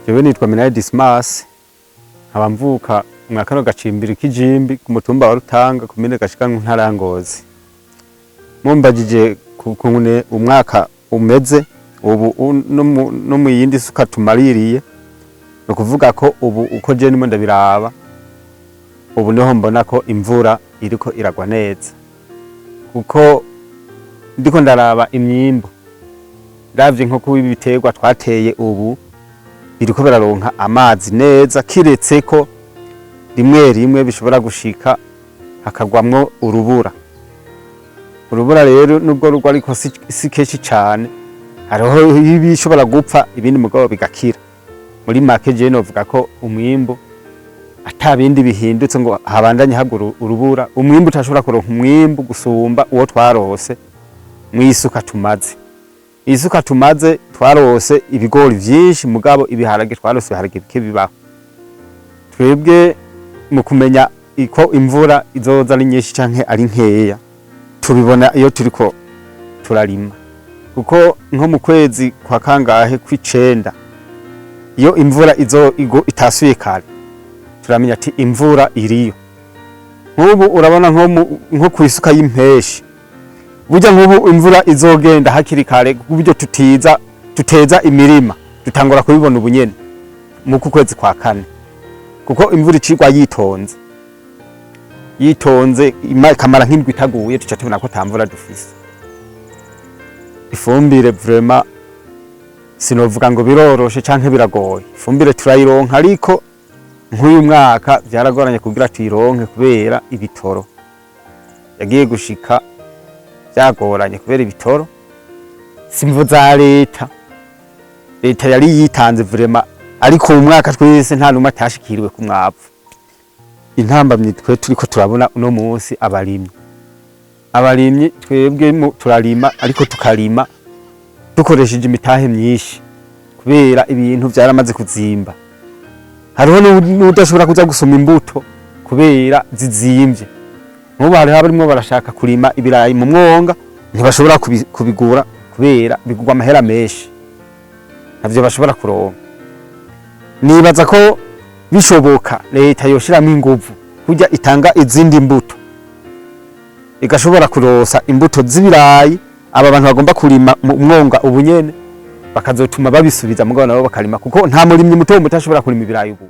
Jewe nitwa Minani Dismas, nkaba mvuka mu kano gacimbiri k'Ijimbi ku mutumba wa Rutanga komine Gashikanwa ntara ya Ngozi. Mumbajije kungene umwaka umeze ubu no mu yindi suka tumaririye, no kuvuga ko ubu uko je ndimo ndabiraba ubu niho mbona ko imvura iriko iragwa neza, kuko ndiko ndaraba imyimbo ndavye nko kuba ibiterwa twateye ubu biriko biraronka amazi neza, kiretse ko rimwe rimwe bishobora gushika hakagwamwo urubura. Urubura rero nubwo rugwa ariko si kenshi cane, hariho ibishobora gupfa ibindi mugabo bigakira. Muri make je novuga ko umwimbo atabindi bihindutse ngo habandanye hagura urubura, umwimbo utashobora kuronka umwimbo gusumba uwo twarose mw'isuka tumaze. Isuka tumaze twarose ibigori vyinshi, mugabo ibiharage twarose ibiharage bike bibaho. Twebwe mu kumenya iko imvura izoza ari nyinshi canke ari nkeya tubibona iyo turiko turarima, kuko nko mu kwezi kwa kangahe kw'icenda iyo imvura itasuye kare turamenya ati imvura iriyo. Nk'ubu urabona nko kw'isuka y'impeshi, burya nk'ubu imvura izogenda hakiri kare kuburyo tuteza imirima dutangura kubibona ubunyene mu kwezi kwa kane, kuko imvura icigwa yitonze ikamara nk'indwi itaguye tuca tubona ko tamvura dufise. Ifumbire vraiment sinovuga ngo biroroshe canke biragoye, ifumbire turayironka ariko nk'uyu mwaka vyaragoranye kugira tuyironke kubera ibitoro yagiye gushika byagoranye kubera ibitoro. Simvo za leta yari yitanze vraiment, ariko uyu mwaka twese nta numwe atashikiriwe ku mwavu. Intambamye twe turiko turabona uno munsi abarimyi twebwe turarima, ariko tukarima dukoresheje imitahe myinshi kubera ibintu vyaramaze kuzimba. Hariho n'udashobora kuza gusoma imbuto kubera zizimvye. Nk'ubu hariho abarimwo barashaka kurima ibirayi mu mwonga, ntibashobora kubigura kubera bigurwa amahera menshi, ntavyo bashobora kuronka. Nibaza ko bishoboka leta yoshiramwo inguvu kurya itanga izindi mbuto, igashobora kurosa imbuto z'ibirayi aba bantu bagomba kurima mu mwonga ubunyene, bakazotuma babisubiza mugabo nabo bakarima, kuko nta murimyi muto ashobora kurima ibirayi ubu.